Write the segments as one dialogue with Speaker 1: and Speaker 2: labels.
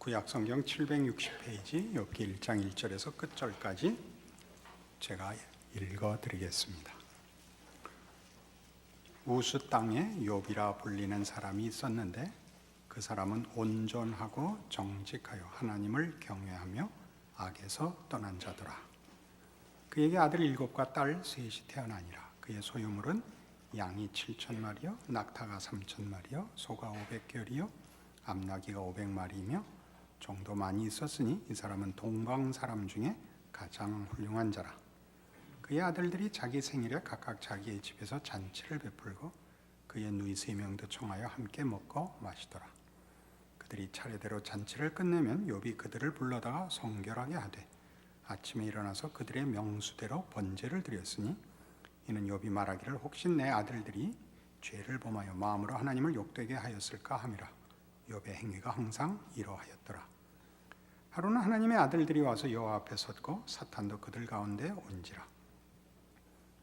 Speaker 1: 구약성경 760페이지 욥기 1장 1절에서 끝절까지 제가 읽어드리겠습니다. 우스 땅에 욥이라 불리는 사람이 있었는데 그 사람은 온전하고 정직하여 하나님을 경외하며 악에서 떠난 자더라. 그에게 아들 7과 딸 3이 태어나니라. 그의 소유물은 양이 7,000마리요 낙타가 3,000마리요 소가 500결이요 암나귀가 500마리이며 종도 많이 있었으니 이 사람은 동방 사람 중에 가장 훌륭한 자라. 그의 아들들이 자기 생일에 각각 자기의 집에서 잔치를 베풀고 그의 누이 3명도 청하여 함께 먹고 마시더라. 그들이 차례대로 잔치를 끝내면 욥이 그들을 불러다가 성결하게 하되 아침에 일어나서 그들의 명수대로 번제를 드렸으니 이는 욥이 말하기를 혹시 내 아들들이 죄를 범하여 마음으로 하나님을 욕되게 하였을까 함이라. 욥의 행위가 항상 이러하였더라. 하루는 하나님의 아들들이 와서 여호와 앞에 섰고 사탄도 그들 가운데 온지라.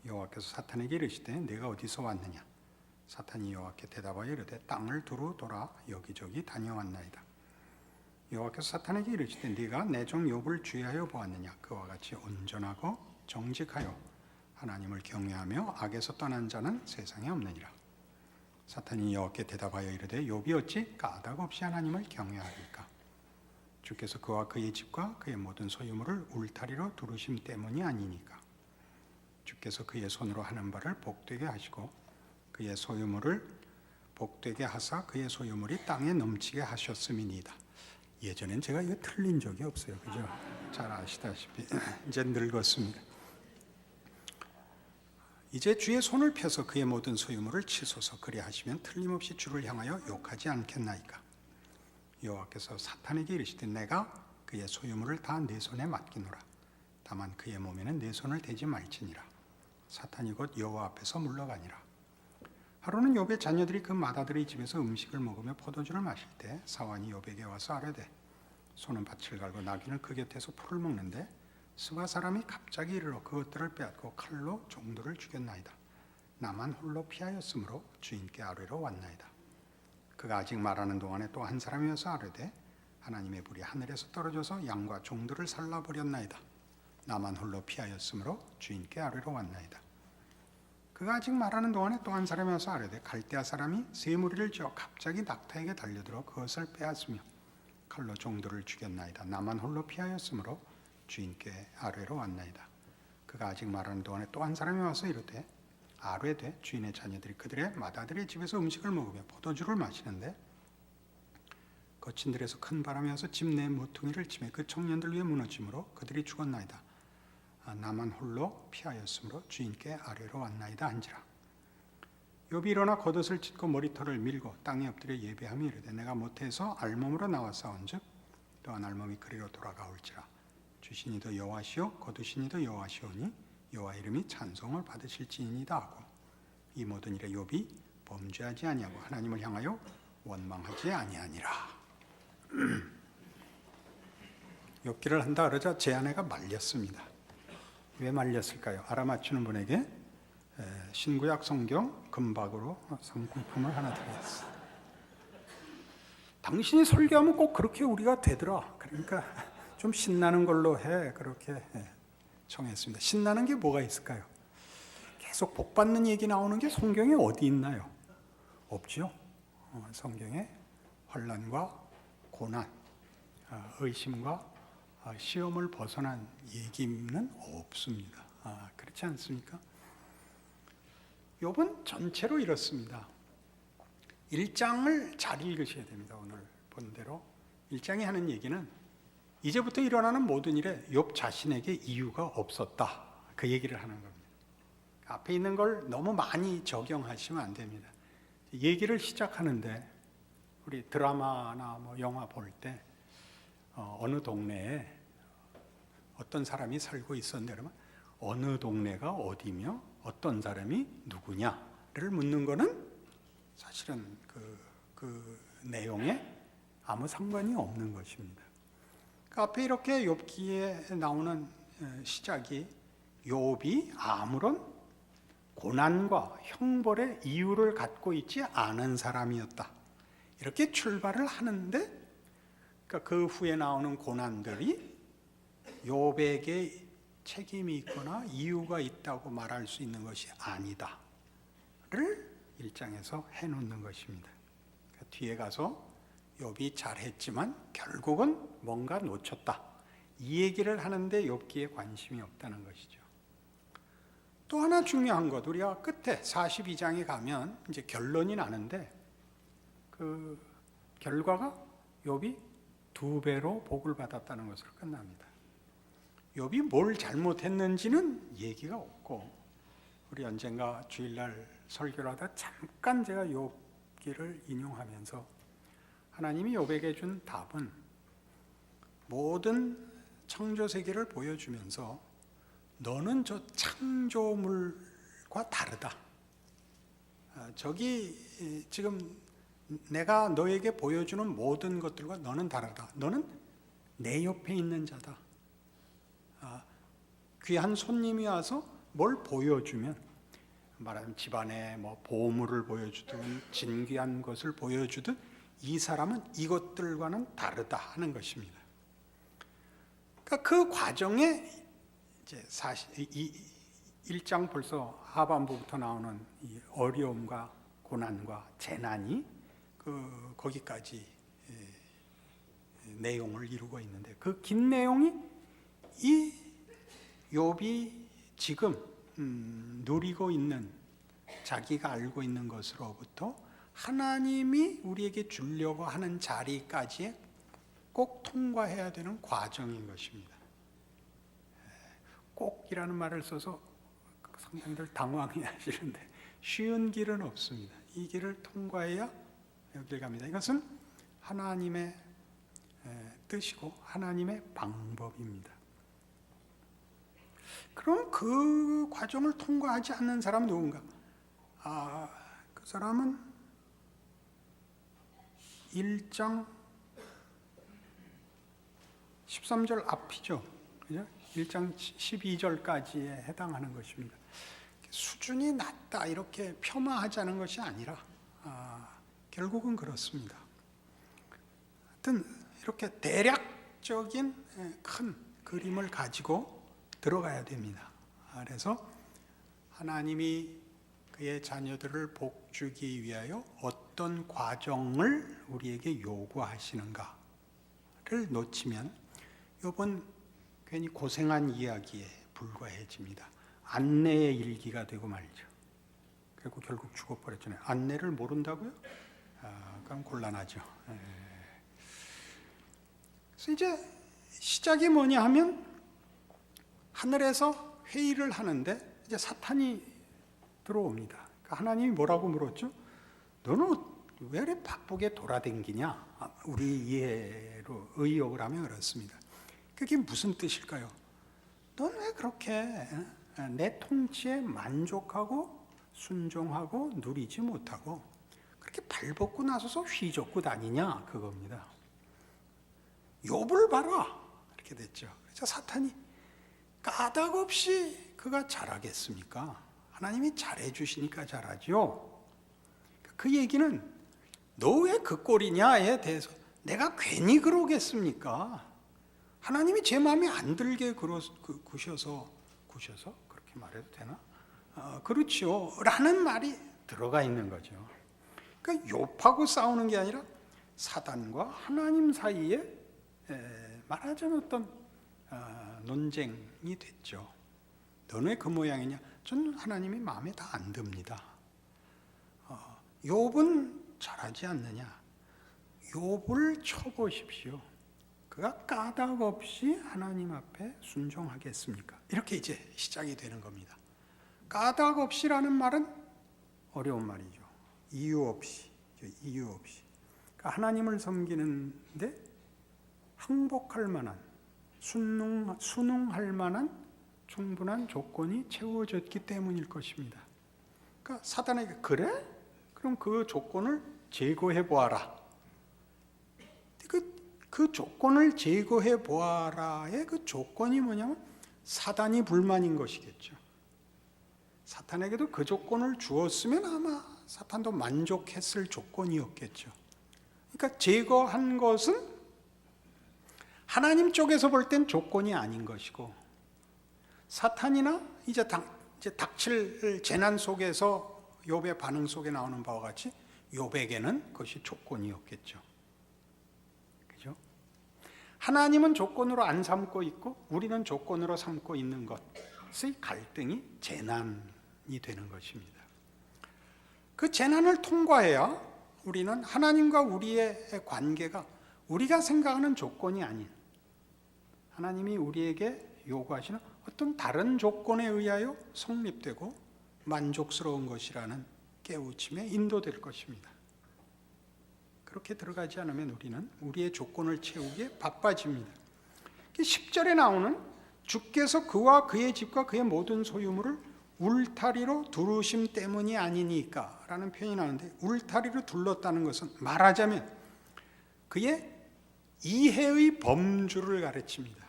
Speaker 1: 여호와께서 사탄에게 이르시되 내가 어디서 왔느냐? 사탄이 여호와께 대답하여 이르되 땅을 두루 돌아 여기저기 다녀왔나이다. 여호와께서 사탄에게 이르시되 네가 내 종 욥을 주의하여 보았느냐? 그와 같이 온전하고 정직하여 하나님을 경외하며 악에서 떠난 자는 세상에 없느니라. 사탄이 여호와께 대답하여 이르되 욥이 어찌 까닭 없이 하나님을 경외하리까? 주께서 그와 그의 집과 그의 모든 소유물을 울타리로 두르심 때문이 아니니까. 주께서 그의 손으로 하는 바를 복되게 하시고 그의 소유물을 복되게 하사 그의 소유물이 땅에 넘치게 하셨음이니이다. 예전엔 제가 이거 틀린 적이 없어요. 그죠? 잘 아시다시피 이제 늙었습니다. 이제 주의 손을 펴서 그의 모든 소유물을 치소서. 그리하시면 틀림없이 주를 향하여 욕하지 않겠나이까. 여호와께서 사탄에게 이르시되 내가 그의 소유물을 다 내 손에 맡기노라. 다만 그의 몸에는 내 손을 대지 말지니라. 사탄이 곧 여호와 앞에서 물러가니라. 하루는 욥의 자녀들이 그 맏아들의 집에서 음식을 먹으며 포도주를 마실 때 사환이 욥에게 와서 아뢰되 소는 밭을 갈고 나귀는 그 곁에서 풀을 먹는데 스바 사람이 갑자기 이르러 그것들을 빼앗고 칼로 종들을 죽였나이다. 나만 홀로 피하였으므로 주인께 아뢰러 왔나이다. 그가 아직 말하는 동안에 또 한 사람이 와서 아뢰되 하나님의 불이 하늘에서 떨어져서 양과 종들을 살라버렸나이다. 나만 홀로 피하였으므로 주인께 아뢰러 왔나이다. 그가 아직 말하는 동안에 또 한 사람이 와서 아뢰되 갈대아 사람이 새 무리를 지어 갑자기 낙타에게 달려들어 그것을 빼앗으며 칼로 종들을 죽였나이다. 나만 홀로 피하였으므로 주인께 아뢰러 왔나이다. 그가 아직 말하는 동안에 또 한 사람이 와서 이르되 아뢰되 주인의 자녀들이 그들의 맏아들의 집에서 음식을 먹으며 포도주를 마시는데 거친들에서 큰 바람이 와서 집 내 모퉁이를 치며 그 청년들 위에 무너짐으로 그들이 죽었나이다. 나만 홀로 피하였으므로 주인께 아뢰러 왔나이다 한지라. 욥이 일어나 겉옷을 찢고 머리털을 밀고 땅에 엎드려 예배하며 이르되 내가 모태에서 알몸으로 나와 싸운즉 또한 알몸이 그리로 돌아가올지라. 주신이도 여호와시오 거두신이도 여호와시오니 여호와 이름이 찬송을 받으실지니이다 하고 이 모든 일에 욥이 범죄하지 아니하고 하나님을 향하여 원망하지 아니하니라. 욥기를 한다 그러자 제 아내가 말렸습니다. 왜 말렸을까요? 알아맞히는 분에게 신구약 성경 금박으로 상품을 하나 드리겠습니다. 당신이 설교하면 꼭 그렇게 우리가 되더라. 그러니까 좀 신나는 걸로 해. 그렇게 청했습니다. 신나는 게 뭐가 있을까요? 계속 복받는 얘기 나오는 게 성경에 어디 있나요? 없죠. 성경에 환난과 고난, 의심과 시험을 벗어난 얘기는 없습니다. 그렇지 않습니까? 욥은 전체로 이렇습니다. 1장을 잘 읽으셔야 됩니다. 오늘 본 대로 1장이 하는 얘기는 이제부터 일어나는 모든 일에 욥 자신에게 이유가 없었다. 그 얘기를 하는 겁니다. 앞에 있는 걸 너무 많이 적용하시면 안 됩니다. 얘기를 시작하는데 우리 드라마나 뭐 영화 볼 때 어느 동네에 어떤 사람이 살고 있었는데 그러면 어느 동네가 어디며 어떤 사람이 누구냐를 묻는 거는 사실은 그 내용에 아무 상관이 없는 것입니다. 그 앞에 이렇게 욥기에 나오는 시작이 욥이 아무런 고난과 형벌의 이유를 갖고 있지 않은 사람이었다. 이렇게 출발을 하는데 그러니까 그 후에 나오는 고난들이 욥에게 책임이 있거나 이유가 있다고 말할 수 있는 것이 아니다를 1장에서 해놓는 것입니다. 그러니까 뒤에 가서 욥이 잘했지만 결국은 뭔가 놓쳤다, 이 얘기를 하는데 욥기에 관심이 없다는 것이죠. 또 하나 중요한 것, 우리가 끝에 42장에 가면 이제 결론이 나는데 그 결과가 욥이 2배로 복을 받았다는 것으로 끝납니다. 욥이 뭘 잘못했는지는 얘기가 없고, 우리 언젠가 주일날 설교를 하다 잠깐 제가 욥기를 인용하면서 하나님이 욥에게 준 답은 모든 창조 세계를 보여주면서 너는 저 창조물과 다르다. 저기 지금 내가 너에게 보여주는 모든 것들과 너는 다르다. 너는 내 옆에 있는 자다. 귀한 손님이 와서 뭘 보여주면, 말하자면 집안에 뭐 보물을 보여주든 진귀한 것을 보여주든 이 사람은 이것들과는 다르다 하는 것입니다. 그러니까 그 과정에 이제 이 1장 벌써 하반부부터 나오는 이 어려움과 고난과 재난이 거기까지 내용을 이루고 있는데, 그 긴 내용이 이 욥이 지금 누리고 있는, 자기가 알고 있는 것으로부터 하나님이 우리에게 주려고 하는 자리까지 꼭 통과해야 되는 과정인 것입니다. 꼭이라는 말을 써서 성도님들 당황해 하시는데 쉬운 길은 없습니다. 이 길을 통과해야 여길 갑니다. 이것은 하나님의 뜻이고 하나님의 방법입니다. 그럼 그 과정을 통과하지 않는 사람은 누군가? 그 사람은 1장 13절 앞이죠. 그죠? 1장 12절까지에 해당하는 것입니다. 수준이 낮다 이렇게 폄하하자는 것이 아니라 결국은 그렇습니다. 하여튼 이렇게 대략적인 큰 그림을 가지고 들어가야 됩니다. 그래서 하나님이 그의 자녀들을 복주기 위하여 어떤 과정을 우리에게 요구하시는가를 놓치면 욥은 괜히 고생한 이야기에 불과해집니다. 안내의 일기가 되고 말이죠. 그리고 결국 죽어버렸잖아요. 안내를 모른다고요? 그럼 곤란하죠. 그래서 이제 시작이 뭐냐 하면 하늘에서 회의를 하는데 이제 사탄이 들어옵니다. 그러니까 하나님이 뭐라고 물었죠? 너는 왜 이렇게 바쁘게 돌아다니냐? 우리 이해로 의역을 하면 그렇습니다. 그게 무슨 뜻일까요? 넌 왜 그렇게 내 통치에 만족하고 순종하고 누리지 못하고 그렇게 발벗고 나서서 휘젓고 다니냐? 그겁니다. 욥을 봐라 이렇게 됐죠. 그래서 사탄이 까닭없이 그가 잘하겠습니까? 하나님이 잘해주시니까 잘하죠. 그 얘기는 너 왜 그 꼴이냐에 대해서 내가 괜히 그러겠습니까? 하나님이 제 마음에 안 들게 구셔서 그렇게 말해도 되나? 그렇죠 라는 말이 들어가 있는 거죠. 그러니까 욥하고 싸우는 게 아니라 사단과 하나님 사이에 말하자면 어떤 논쟁이 됐죠. 너는 왜 그 모양이냐? 저는 하나님이 마음에 다 안 듭니다. 욥은 잘하지 않느냐? 욥을 쳐보십시오. 그가 까닭 없이 하나님 앞에 순종하겠습니까? 이렇게 이제 시작이 되는 겁니다. 까닭 없이라는 말은 어려운 말이죠. 이유 없이. 그러니까 하나님을 섬기는데 항복할 만한, 순응할 만한 충분한 조건이 채워졌기 때문일 것입니다. 그러니까 사단에게 그래? 그럼 그 조건을 제거해 보아라. 그 조건을 제거해 보아라의 그 조건이 뭐냐면 사단이 불만인 것이겠죠. 사탄에게도 그 조건을 주었으면 아마 사탄도 만족했을 조건이었겠죠. 그러니까 제거한 것은 하나님 쪽에서 볼 땐 조건이 아닌 것이고, 사탄이나 이제 닥칠 재난 속에서 욥의 반응 속에 나오는 바와 같이 욥에게는 그것이 조건이었겠죠. 그죠? 하나님은 조건으로 안 삼고 있고 우리는 조건으로 삼고 있는 것의 갈등이 재난이 되는 것입니다. 그 재난을 통과해야 우리는 하나님과 우리의 관계가 우리가 생각하는 조건이 아닌 하나님이 우리에게 요구하시는 어떤 다른 조건에 의하여 성립되고 만족스러운 것이라는 깨우침에 인도될 것입니다. 그렇게 들어가지 않으면 우리는 우리의 조건을 채우기에 바빠집니다. 10절에 나오는 주께서 그와 그의 집과 그의 모든 소유물을 울타리로 두르심 때문이 아니니까 라는 표현이 나오는데, 울타리로 둘렀다는 것은 말하자면 그의 이해의 범주를 가르칩니다.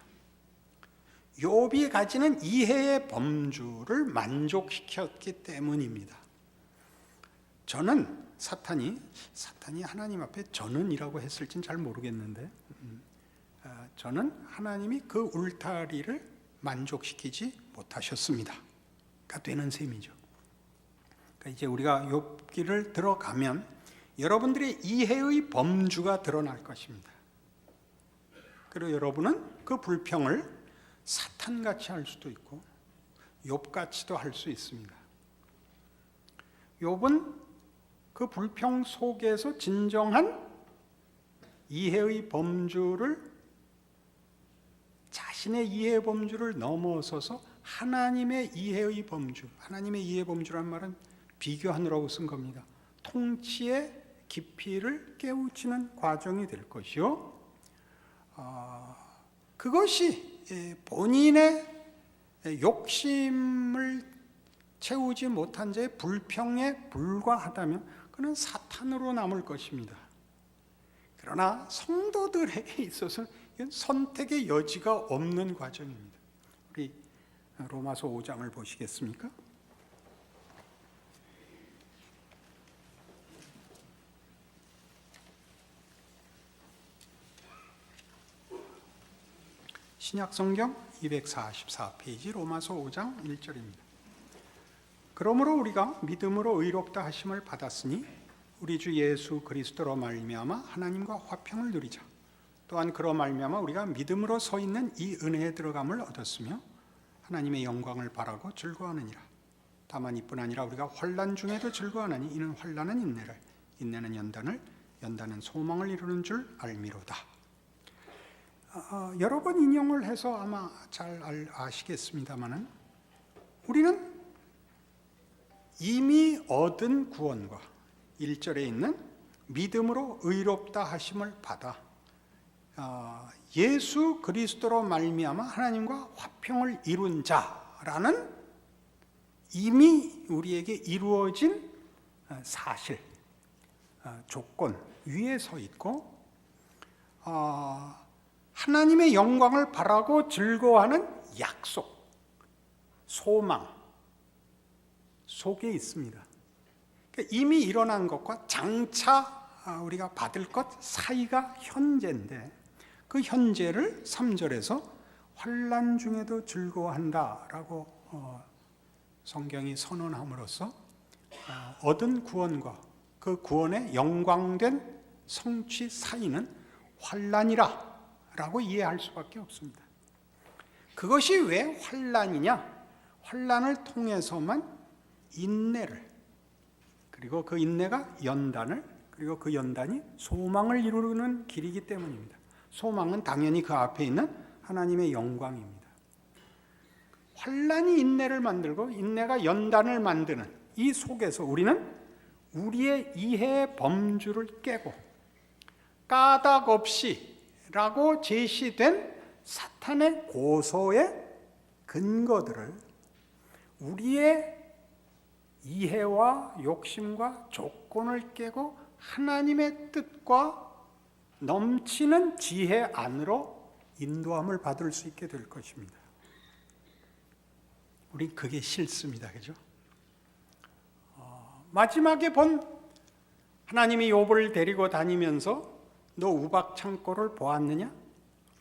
Speaker 1: 욥이 가지는 이해의 범주를 만족시켰기 때문입니다. 저는 사탄이 하나님 앞에 저는이라고 했을진 잘 모르겠는데, 저는 하나님이 그 울타리를 만족시키지 못하셨습니다 가 되는 셈이죠. 그러니까 이제 우리가 욥기를 들어가면 여러분들의 이해의 범주가 드러날 것입니다. 그리고 여러분은 그 불평을 사탄같이 할 수도 있고 욥같이도 할 수 있습니다. 욥은 그 불평 속에서 진정한 이해의 범주를, 자신의 이해의 범주를 넘어서서 하나님의 이해의 범주, 하나님의 이해의 범주란 말은 비교하느라고 쓴 겁니다. 통치의 깊이를 깨우치는 과정이 될 것이요, 그것이 본인의 욕심을 채우지 못한 자의 불평에 불과하다면 그는 사탄으로 남을 것입니다. 그러나 성도들에게 있어서 이건 선택의 여지가 없는 과정입니다. 우리 로마서 5장을 보시겠습니까? 신약성경 244페이지 로마서 5장 1절입니다. 그러므로 우리가 믿음으로 의롭다 하심을 받았으니 우리 주 예수 그리스도로 말미암아 하나님과 화평을 누리자. 또한 그로 말미암아 우리가 믿음으로 서 있는 이 은혜에 들어감을 얻었으며 하나님의 영광을 바라고 즐거워하느니라. 다만 이뿐 아니라 우리가 환난 중에도 즐거워하나니 이는 환난은 인내를, 인내는 연단을, 연단은 소망을 이루는 줄 알미로다. 여러 번 인용을 해서 아마 잘 아시겠습니다마는 우리는 이미 얻은 구원과 1절에 있는 믿음으로 의롭다 하심을 받아 예수 그리스도로 말미암아 하나님과 화평을 이룬 자라는 이미 우리에게 이루어진 사실, 조건 위에 서 있고, 하나님의 영광을 바라고 즐거워하는 약속, 소망 속에 있습니다. 그러니까 이미 일어난 것과 장차 우리가 받을 것 사이가 현재인데, 그 현재를 3절에서 환난 중에도 즐거워한다라고 성경이 선언함으로써 얻은 구원과 그 구원의 영광된 성취 사이는 환난이라 라고 이해할 수밖에 없습니다. 그것이 왜 환난이냐? 환난을 통해서만 인내를, 그리고 그 인내가 연단을, 그리고 그 연단이 소망을 이루는 길이기 때문입니다. 소망은 당연히 그 앞에 있는 하나님의 영광입니다. 환난이 인내를 만들고 인내가 연단을 만드는 이 속에서 우리는 우리의 이해의 범주를 깨고 까닭 없이 라고 제시된 사탄의 고소의 근거들을 우리의 이해와 욕심과 조건을 깨고 하나님의 뜻과 넘치는 지혜 안으로 인도함을 받을 수 있게 될 것입니다. 우린 그게 싫습니다. 그죠? 마지막에 본 하나님이 욥을 데리고 다니면서 너 우박 창고를 보았느냐?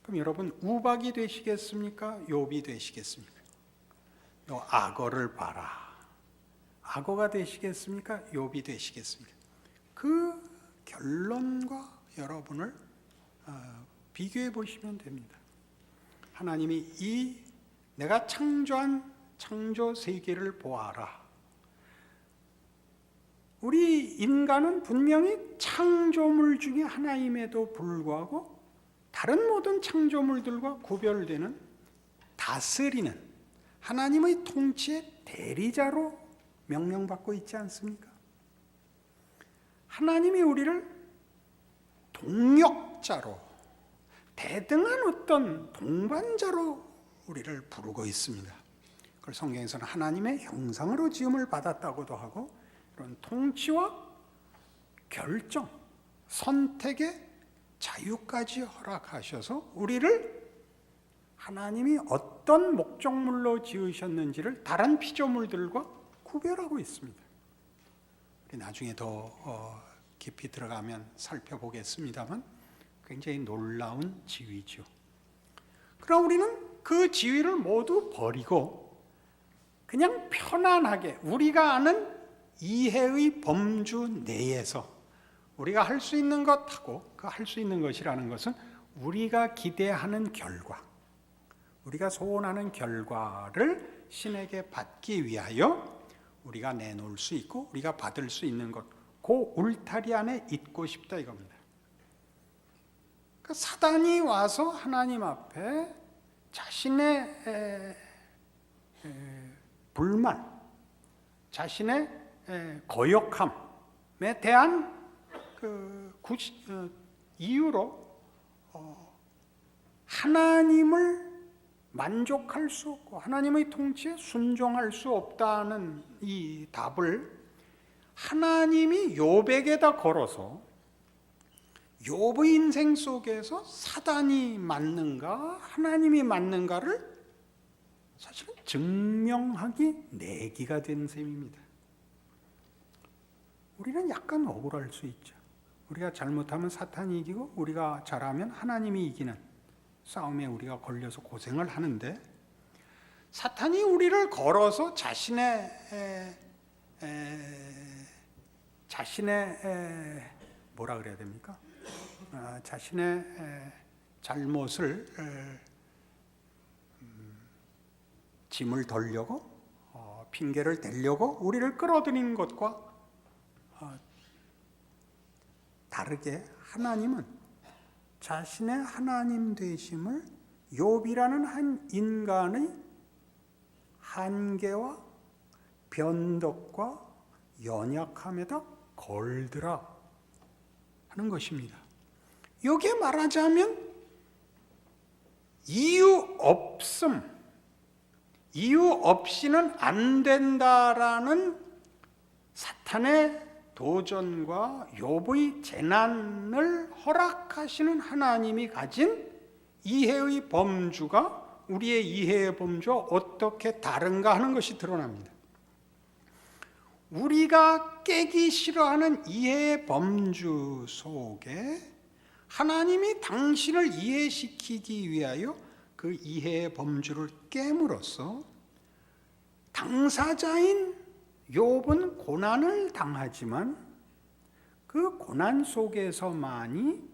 Speaker 1: 그럼 여러분 우박이 되시겠습니까? 욥이 되시겠습니까? 요 악어를 봐라. 악어가 되시겠습니까? 욥이 되시겠습니까? 그 결론과 여러분을 비교해 보시면 됩니다. 하나님이 이 내가 창조한 창조 세계를 보아라. 우리 인간은 분명히 창조물 중에 하나임에도 불구하고 다른 모든 창조물들과 구별되는 다스리는 하나님의 통치의 대리자로 명명받고 있지 않습니까? 하나님이 우리를 동역자로, 대등한 어떤 동반자로 우리를 부르고 있습니다. 그걸 성경에서는 하나님의 형상으로 지음을 받았다고도 하고, 이런 통치와 결정, 선택의 자유까지 허락하셔서 우리를 하나님이 어떤 목적물로 지으셨는지를 다른 피조물들과 구별하고 있습니다. 나중에 더 깊이 들어가면 살펴보겠습니다만 굉장히 놀라운 지위죠. 그러나 우리는 그 지위를 모두 버리고 그냥 편안하게 우리가 아는 이해의 범주 내에서 우리가 할 수 있는 것하고 그 할 수 있는 것이라는 것은 우리가 기대하는 결과, 우리가 소원하는 결과를 신에게 받기 위하여 우리가 내놓을 수 있고 우리가 받을 수 있는 것, 그 울타리 안에 있고 싶다 이겁니다. 그러니까 사단이 와서 하나님 앞에 자신의 불만, 자신의 거역함에 대한 이유로 하나님을 만족할 수 없고 하나님의 통치에 순종할 수 없다는 이 답을 하나님이 욥에게다 걸어서 욥의 인생 속에서 사단이 맞는가 하나님이 맞는가를 사실은 증명하기 내기가 된 셈입니다. 우리는 약간 억울할 수 있죠. 우리가 잘못하면 사탄이 이기고 우리가 잘하면 하나님이 이기는 싸움에 우리가 걸려서 고생을 하는데, 사탄이 우리를 걸어서 자신의 뭐라 그래야 됩니까? 자신의 잘못을 짐을 덜려고 핑계를 대려고 우리를 끌어들이는 것과 다르게 하나님은 자신의 하나님 되심을 욥이라는 한 인간의 한계와 변덕과 연약함에다 걸더라 하는 것입니다. 여기에 말하자면 이유 없이는 안 된다라는 사탄의 도전과 욥의 재난을 허락하시는 하나님이 가진 이해의 범주가 우리의 이해의 범주와 어떻게 다른가 하는 것이 드러납니다. 우리가 깨기 싫어하는 이해의 범주 속에 하나님이 당신을 이해시키기 위하여 그 이해의 범주를 깨물어서 당사자인 욥은 고난을 당하지만 그 고난 속에서만이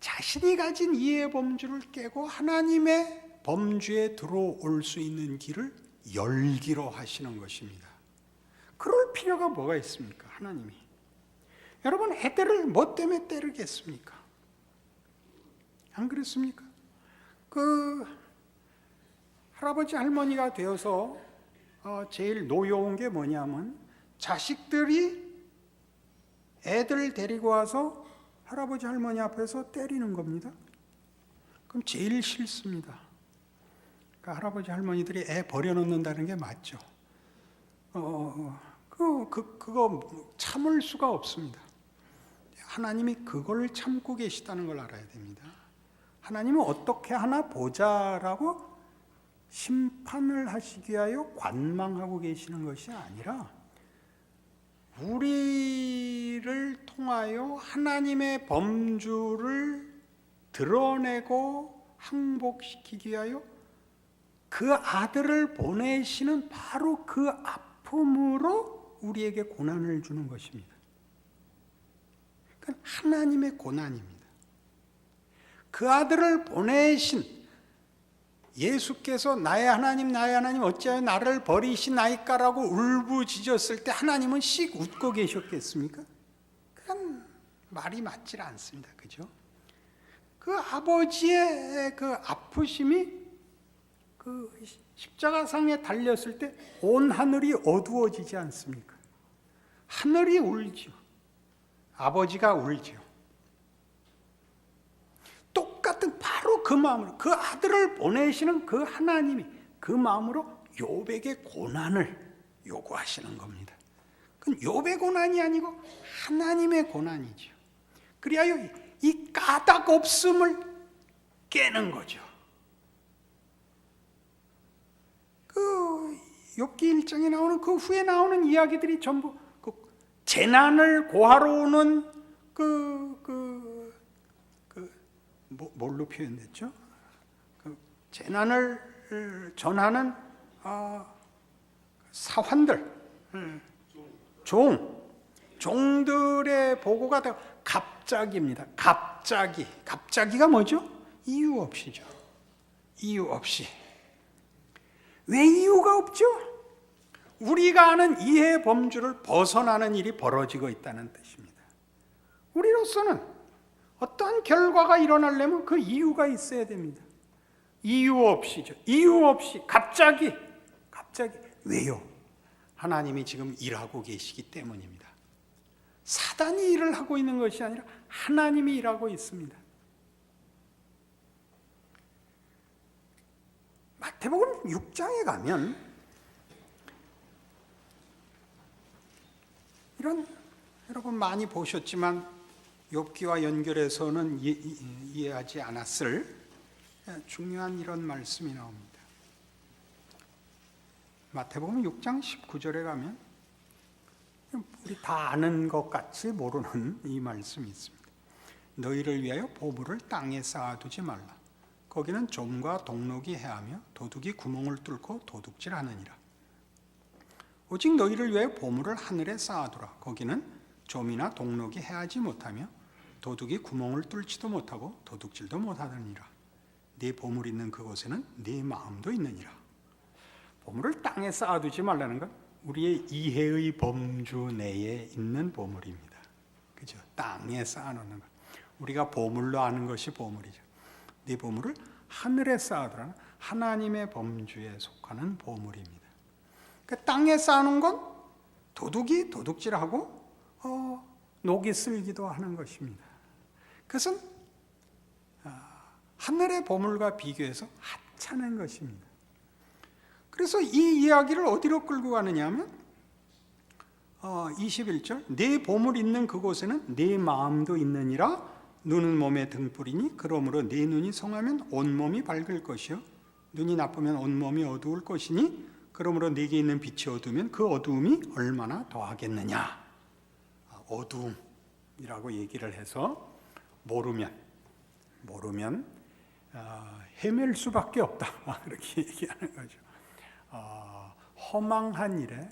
Speaker 1: 자신이 가진 이해의 범주를 깨고 하나님의 범주에 들어올 수 있는 길을 열기로 하시는 것입니다. 그럴 필요가 뭐가 있습니까? 하나님이. 여러분, 애들을 뭐 때문에 때리겠습니까? 안 그렇습니까? 할아버지 할머니가 되어서 제일 노여운 게 뭐냐면 자식들이 애들 데리고 와서 할아버지 할머니 앞에서 때리는 겁니다. 그럼 제일 싫습니다. 그러니까 할아버지 할머니들이 애 버려놓는다는 게 맞죠. 그거 참을 수가 없습니다. 하나님이 그걸 참고 계시다는 걸 알아야 됩니다. 하나님은 어떻게 하나 보자라고 심판을 하시기 위하여 관망하고 계시는 것이 아니라 우리를 통하여 하나님의 범주를 드러내고 항복시키기 위하여 그 아들을 보내시는 바로 그 아픔으로 우리에게 고난을 주는 것입니다. 그건 하나님의 고난입니다. 그 아들을 보내신 예수께서 나의 하나님 어찌하여 나를 버리시나이까라고 울부짖었을 때 하나님은 씩 웃고 계셨겠습니까? 그건 말이 맞질 않습니다. 그죠? 그 아버지의 그 아프심이 그 십자가상에 달렸을 때 온 하늘이 어두워지지 않습니까? 하늘이 울죠. 아버지가 울죠. 똑같은 바로 그 마음으로 그 아들을 보내시는 그 하나님이 그 마음으로 욥에게 고난을 요구하시는 겁니다. 그건 욥의 고난이 아니고 하나님의 고난이죠. 그리하여 이 까닭 없음을 깨는 거죠. 그 욥기 1장에 나오는 그 후에 나오는 이야기들이 전부 그 재난을 고하러 오는 뭘로 표현됐죠? 그 재난을 전하는 사환들, 종들의 보고가 다 갑자기입니다. 갑자기가 뭐죠? 이유 없이죠. 이유 없이. 왜 이유가 없죠? 우리가 아는 이해 범주를 벗어나는 일이 벌어지고 있다는 뜻입니다. 우리로서는 어떠한 결과가 일어나려면 그 이유가 있어야 됩니다. 이유 없이죠. 이유 없이 갑자기 왜요? 하나님이 지금 일하고 계시기 때문입니다. 사단이 일을 하고 있는 것이 아니라 하나님이 일하고 있습니다. 마태복음 6장에 가면 이런 여러분 많이 보셨지만 욥기와 연결해서는 이해하지 않았을 중요한 이런 말씀이 나옵니다. 마태복음 6장 19절에 가면 우리 다 아는 것 같이 모르는 이 말씀이 있습니다. 너희를 위하여 보물을 땅에 쌓아두지 말라. 거기는 좀과 동록이 해하며 도둑이 구멍을 뚫고 도둑질하느니라. 오직 너희를 위하여 보물을 하늘에 쌓아두라. 거기는 좀이나 동록이 해하지 못하며 도둑이 구멍을 뚫지도 못하고 도둑질도 못하느니라. 네 보물 있는 그곳에는 네 마음도 있느니라. 보물을 땅에 쌓아두지 말라는 건 우리의 이해의 범주 내에 있는 보물입니다. 그죠? 땅에 쌓아놓는 것. 우리가 보물로 아는 것이 보물이죠. 네 보물을 하늘에 쌓아두라는 하나님의 범주에 속하는 보물입니다. 그 땅에 쌓아놓은 건 도둑이 도둑질하고 녹이 쓸기도 하는 것입니다. 그것은 하늘의 보물과 비교해서 하찮은 것입니다. 그래서 이 이야기를 어디로 끌고 가느냐 하면 21절 네 보물 있는 그곳에는 네 마음도 있느니라. 눈은 몸의 등불이니 그러므로 네 눈이 성하면 온몸이 밝을 것이요 눈이 나쁘면 온몸이 어두울 것이니 그러므로 네게 있는 빛이 어두우면 그 어두움이 얼마나 더하겠느냐. 어두움이라고 얘기를 해서 모르면 헤맬 수밖에 없다. 그렇게 얘기하는 거죠. 허망한 일에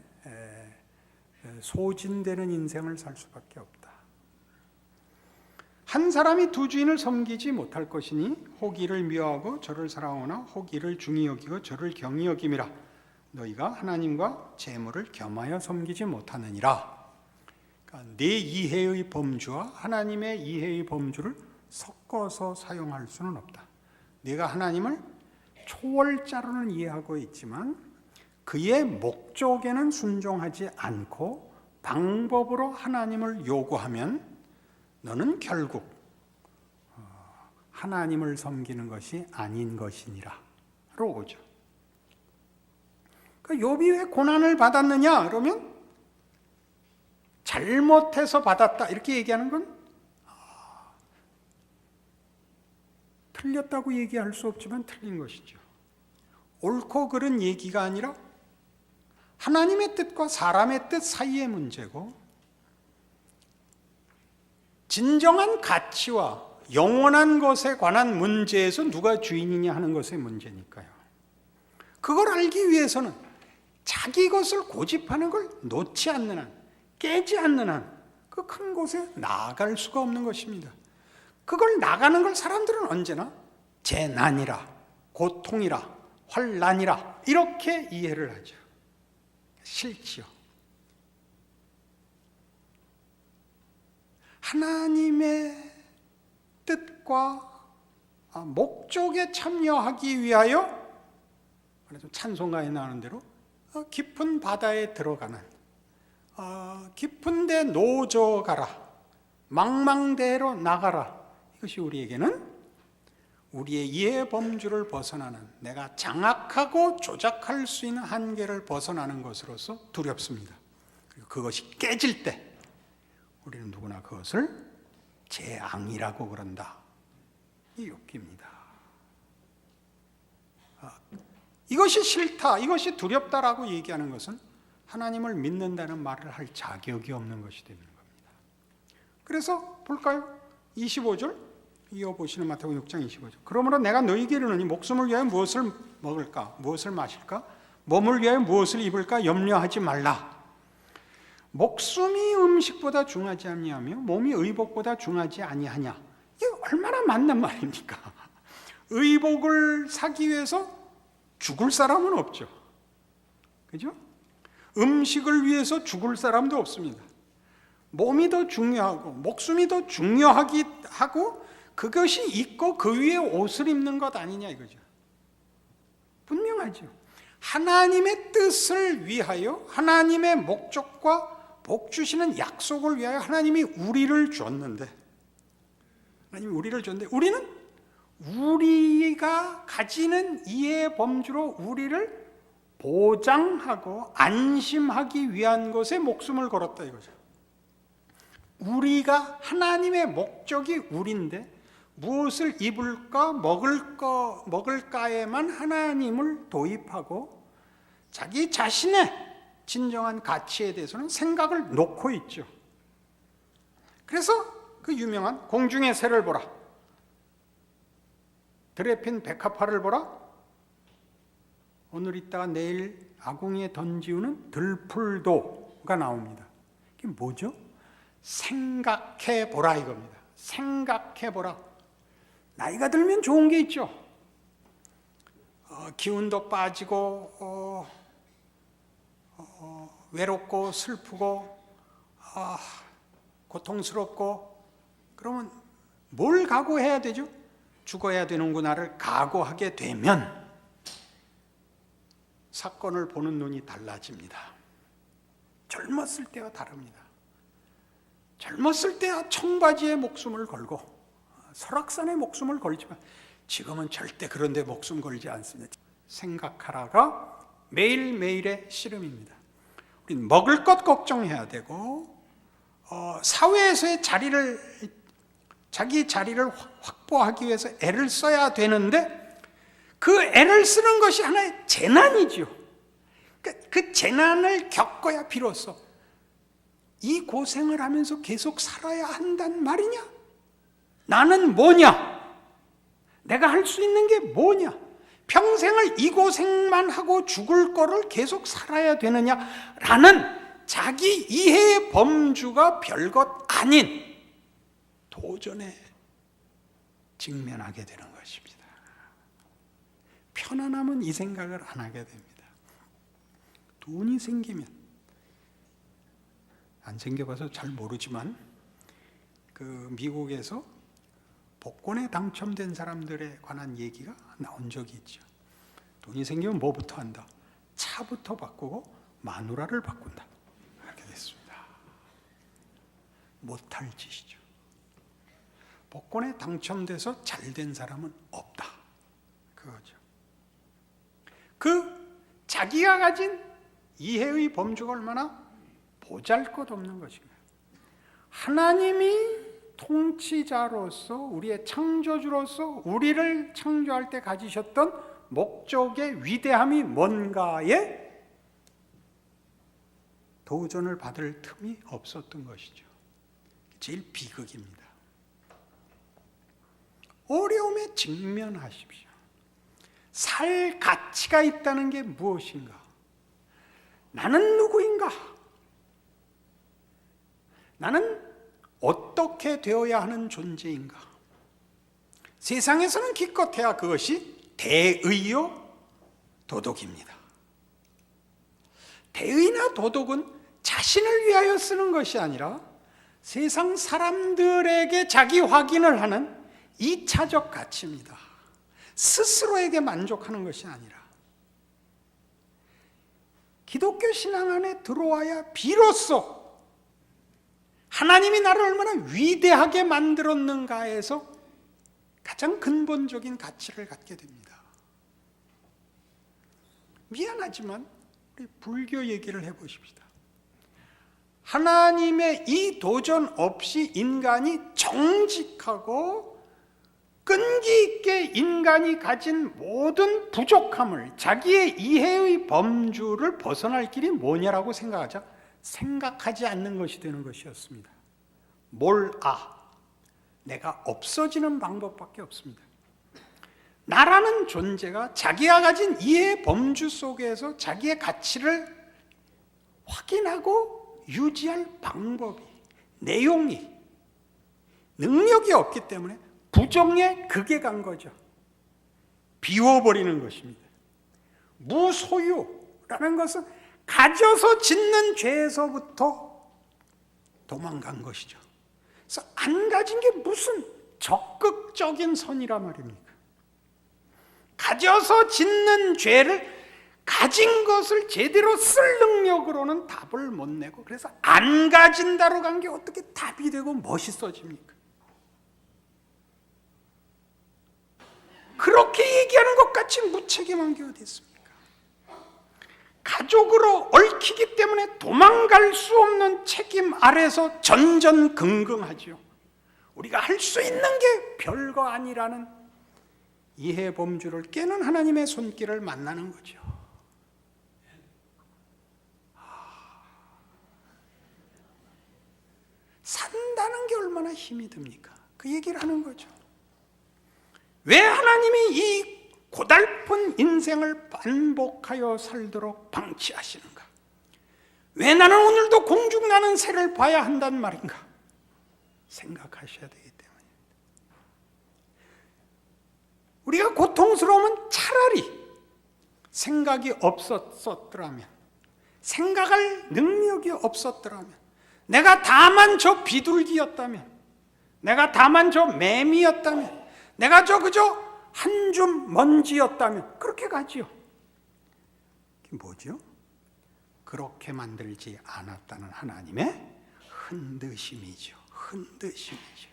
Speaker 1: 소진되는 인생을 살 수밖에 없다. 한 사람이 두 주인을 섬기지 못할 것이니 혹 이를 미워하고 저를 사랑하거나 혹 이를 중히 여기고 저를 경히 여김이라. 너희가 하나님과 재물을 겸하여 섬기지 못하느니라. 그러니까 내 이해의 범주와 하나님의 이해의 범주를 섞어서 사용할 수는 없다. 내가 하나님을 초월자로는 이해하고 있지만 그의 목적에는 순종하지 않고 방법으로 하나님을 요구하면 너는 결국 하나님을 섬기는 것이 아닌 것이니라로 오죠. 욥이 왜 고난을 받았느냐? 그러면 잘못해서 받았다 이렇게 얘기하는 건 틀렸다고 얘기할 수 없지만 틀린 것이죠. 옳고 그른 얘기가 아니라 하나님의 뜻과 사람의 뜻 사이의 문제고 진정한 가치와 영원한 것에 관한 문제에서 누가 주인이냐 하는 것의 문제니까요. 그걸 알기 위해서는 자기 것을 고집하는 걸 놓지 않는 한, 깨지 않는 한 그 큰 곳에 나아갈 수가 없는 것입니다. 그걸 나가는 걸 사람들은 언제나 재난이라, 고통이라, 환난이라 이렇게 이해를 하죠. 싫지요. 하나님의 뜻과 목적에 참여하기 위하여 찬송가에 나오는 대로 깊은 바다에 들어가는, 깊은 데 노져가라, 망망대해로 나가라. 이것이 우리에게는 우리의 이해 범주를 벗어나는, 내가 장악하고 조작할 수 있는 한계를 벗어나는 것으로서 두렵습니다. 그리고 그것이 깨질 때 우리는 누구나 그것을 재앙이라고 그런다. 이 욕기입니다. 이것이 싫다, 이것이 두렵다라고 얘기하는 것은 하나님을 믿는다는 말을 할 자격이 없는 것이 되는 겁니다. 그래서 볼까요? 25절 이어보시는 마태복음 6장 25절. 그러므로 내가 너희에게 이르노니 목숨을 위하여 무엇을 먹을까, 무엇을 마실까, 몸을 위하여 무엇을 입을까 염려하지 말라. 목숨이 음식보다 중하지 아니하며 몸이 의복보다 중하지 아니하냐. 이게 얼마나 맞는 말입니까? 의복을 사기 위해서 죽을 사람은 없죠. 그죠? 음식을 위해서 죽을 사람도 없습니다. 몸이 더 중요하고 목숨이 더 중요하기 하고 그것이 있고 그 위에 옷을 입는 것 아니냐 이거죠. 분명하죠. 하나님의 뜻을 위하여, 하나님의 목적과 복 주시는 약속을 위하여 하나님이 우리를 줬는데, 우리는 우리가 가지는 이해 범주로 우리를 보장하고 안심하기 위한 것에 목숨을 걸었다 이거죠. 우리가, 하나님의 목적이 우리인데 무엇을 입을까 먹을까에만 하나님을 도입하고 자기 자신의 진정한 가치에 대해서는 생각을 놓고 있죠. 그래서 그 유명한 공중의 새를 보라, 들에 핀 백합화를 보라, 오늘 있다가 내일 아궁이에 던지우는 들풀도가 나옵니다. 이게 뭐죠? 생각해 보라 이겁니다. 생각해 보라. 나이가 들면 좋은 게 있죠. 기운도 빠지고 외롭고 슬프고 고통스럽고, 그러면 뭘 각오해야 되죠? 죽어야 되는구나를 각오하게 되면 사건을 보는 눈이 달라집니다. 젊었을 때와 다릅니다. 젊었을 때야 청바지에 목숨을 걸고 설악산에 목숨을 걸지만 지금은 절대 그런 데 목숨 걸지 않습니다. 생각하라가 매일매일의 씨름입니다. 우리는 먹을 것 걱정해야 되고 사회에서의 자기 자리를 확보하기 위해서 애를 써야 되는데 그 애를 쓰는 것이 하나의 재난이죠. 그 재난을 겪어야 비로소 이 고생을 하면서 계속 살아야 한단 말이냐? 나는 뭐냐? 내가 할 수 있는 게 뭐냐? 평생을 이 고생만 하고 죽을 거를 계속 살아야 되느냐라는 자기 이해의 범주가 별것 아닌 도전에 직면하게 되는 것입니다. 편안함은 이 생각을 안 하게 됩니다. 돈이 생기면, 안 생겨봐서 잘 모르지만 그 미국에서 복권에 당첨된 사람들에 관한 얘기가 나온 적이 있죠. 돈이 생기면 뭐부터 한다? 차부터 바꾸고 마누라를 바꾼다. 이렇게 됐습니다. 못할 짓이죠. 복권에 당첨돼서 잘된 사람은 없다. 그거죠. 자기가 가진 이해의 범주가 얼마나 보잘것없는 것인가. 하나님이 통치자로서, 우리의 창조주로서 우리를 창조할 때 가지셨던 목적의 위대함이 뭔가에 도전을 받을 틈이 없었던 것이죠. 제일 비극입니다. 어려움에 직면하십시오. 살 가치가 있다는 게 무엇인가? 나는 누구인가? 나는 어떻게 되어야 하는 존재인가? 세상에서는 기껏해야 그것이 대의요 도덕입니다. 대의나 도덕은 자신을 위하여 쓰는 것이 아니라 세상 사람들에게 자기 확인을 하는 2차적 가치입니다. 스스로에게 만족하는 것이 아니라 기독교 신앙 안에 들어와야 비로소 하나님이 나를 얼마나 위대하게 만들었는가에서 가장 근본적인 가치를 갖게 됩니다. 미안하지만 우리 불교 얘기를 해보십시다. 하나님의 이 도전 없이 인간이 정직하고 끈기 있게 인간이 가진 모든 부족함을, 자기의 이해의 범주를 벗어날 길이 뭐냐라고 생각하자 생각하지 않는 것이 되는 것이었습니다. 내가 없어지는 방법밖에 없습니다. 나라는 존재가 자기가 가진 이해의 범주 속에서 자기의 가치를 확인하고 유지할 방법이, 내용이, 능력이 없기 때문에 부정의 극에 간 거죠. 비워버리는 것입니다. 무소유라는 것은 가져서 짓는 죄에서부터 도망간 것이죠. 그래서 안 가진 게 무슨 적극적인 선이란 말입니까? 가져서 짓는 죄를 가진 것을 제대로 쓸 능력으로는 답을 못 내고, 그래서 안 가진다로 간 게 어떻게 답이 되고 멋있어집니까? 그렇게 얘기하는 것 같이 무책임한 게 어디 있습니까? 가족으로 얽히기 때문에 도망갈 수 없는 책임 아래서 전전긍긍하죠. 우리가 할 수 있는 게 별거 아니라는 이해 범주를 깨는 하나님의 손길을 만나는 거죠. 산다는 게 얼마나 힘이 듭니까? 그 얘기를 하는 거죠. 왜 하나님이 이 고달픈 인생을 반복하여 살도록 방치하시는가? 왜 나는 오늘도 공중나는 새를 봐야 한단 말인가? 생각하셔야 되기 때문입니다. 우리가 고통스러우면 차라리 생각이 없었더라면, 생각할 능력이 없었더라면, 내가 다만 저 비둘기였다면, 내가 다만 저 매미였다면, 내가 그저 한 줌 먼지였다면 그렇게 가지요. 이게 뭐죠? 그렇게 만들지 않았다는 하나님의 흔드심이죠. 흔드심이죠.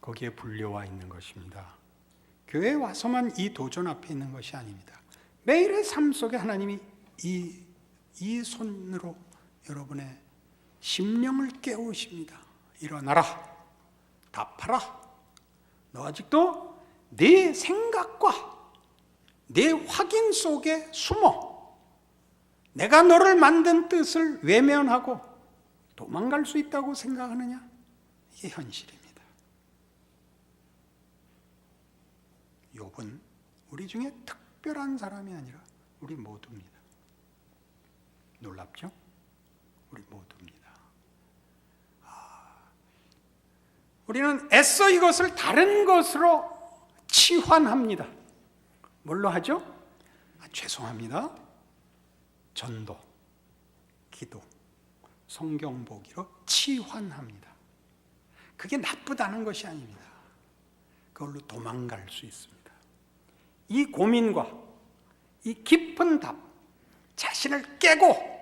Speaker 1: 거기에 불려와 있는 것입니다. 교회에 와서만 이 도전 앞에 있는 것이 아닙니다. 매일의 삶 속에 하나님이 이 손으로 여러분의 심령을 깨우십니다. 일어나라, 답하라. 너 아직도 내 생각과 내 확인 속에 숨어 내가 너를 만든 뜻을 외면하고 도망갈 수 있다고 생각하느냐? 이게 현실입니다. 욥은 우리 중에 특별한 사람이 아니라 우리 모두입니다. 놀랍죠? 우리 모두입니다. 우리는 애써 이것을 다른 것으로 치환합니다. 뭘로 하죠? 죄송합니다. 전도, 기도, 성경 보기로 치환합니다. 그게 나쁘다는 것이 아닙니다. 그걸로 도망갈 수 있습니다. 이 고민과 이 깊은 답, 자신을 깨고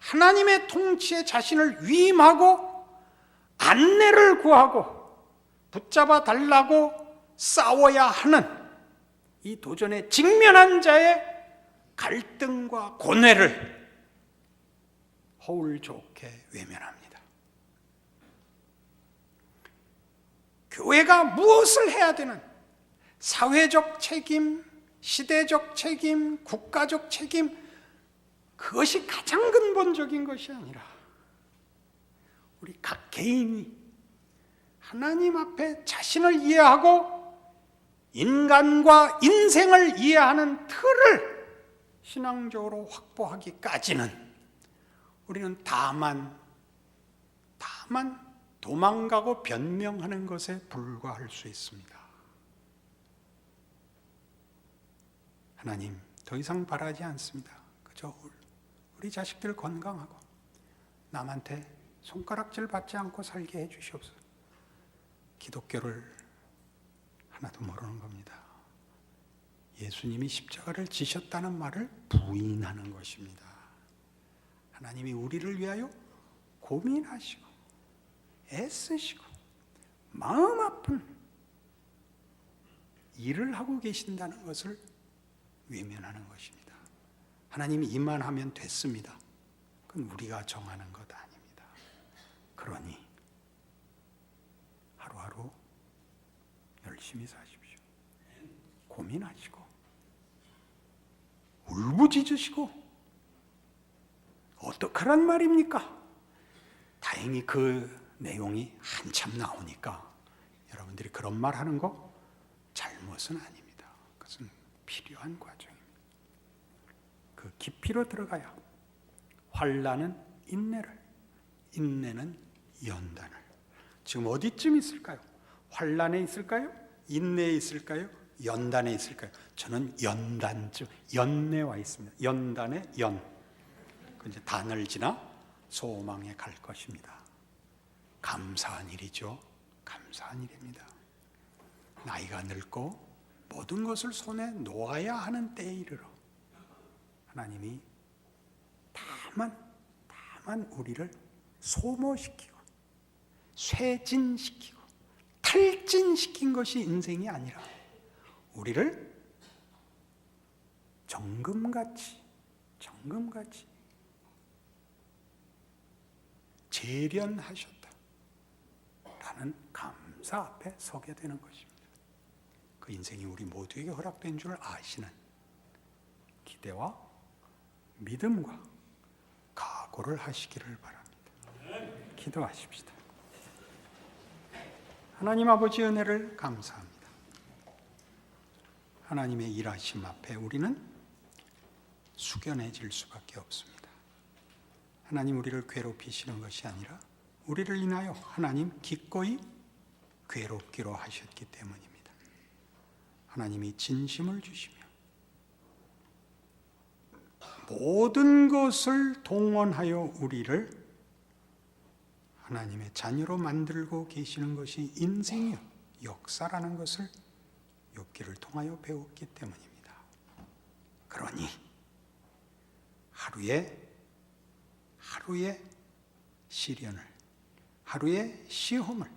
Speaker 1: 하나님의 통치에 자신을 위임하고 안내를 구하고 붙잡아 달라고 싸워야 하는 이 도전에 직면한 자의 갈등과 고뇌를 허울 좋게 외면합니다. 교회가 무엇을 해야 되는 사회적 책임, 시대적 책임, 국가적 책임, 그것이 가장 근본적인 것이 아니라 우리 각 개인이 하나님 앞에 자신을 이해하고 인간과 인생을 이해하는 틀을 신앙적으로 확보하기까지는 우리는 다만 도망가고 변명하는 것에 불과할 수 있습니다. 하나님, 더 이상 바라지 않습니다. 그저 우리 자식들 건강하고 남한테 손가락질 받지 않고 살게 해주시옵소서. 기독교를 하나도 모르는 겁니다. 예수님이 십자가를 지셨다는 말을 부인하는 것입니다. 하나님이 우리를 위하여 고민하시고 애쓰시고 마음 아픈 일을 하고 계신다는 것을 외면하는 것입니다. 하나님이 이만 하면 됐습니다. 그건 우리가 정하는 것 아닙니다. 그러니 하루하루 열심히 사십시오. 고민하시고 울부짖으시고 어떡하란 말입니까? 다행히 그 내용이 한참 나오니까 여러분들이 그런 말 하는 거 잘못은 아닙니다. 그것은 필요한 과정입니다. 그 깊이로 들어가야 환난은 인내를, 인내는 연단을. 지금 어디쯤 있을까요? 환난에 있을까요? 인내에 있을까요? 연단에 있을까요? 저는 연단쯤, 연내와 있습니다. 연단의 연. 그 이제 단을 지나 소망에 갈 것입니다. 감사한 일이죠. 감사한 일입니다. 나이가 늙고 모든 것을 손에 놓아야 하는 때에 이르러 하나님이 다만 우리를 소모시키고 쇠진시키고 탈진시킨 것이 인생이 아니라 우리를 정금같이 재련하셨다라는 감사 앞에 서게 되는 것입니다. 그 인생이 우리 모두에게 허락된 줄 아시는 기대와 믿음과 각오를 하시기를 바랍니다. 기도하십시다. 하나님 아버지 은혜를 감사합니다. 하나님의 일하심 앞에 우리는 숙연해질 수밖에 없습니다. 하나님 우리를 괴롭히시는 것이 아니라 우리를 인하여 하나님 기꺼이 괴롭기로 하셨기 때문입니다. 하나님이 진심을 주시며 모든 것을 동원하여 우리를 하나님의 자녀로 만들고 계시는 것이 인생이요 역사라는 것을 욥기를 통하여 배웠기 때문입니다. 그러니 하루의 시련을, 하루의 시험을,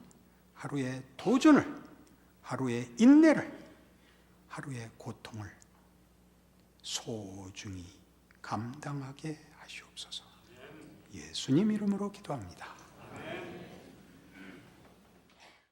Speaker 1: 하루의 도전을, 하루의 인내를, 하루의 고통을 소중히 감당하게 하시옵소서. 예수님 이름으로 기도합니다.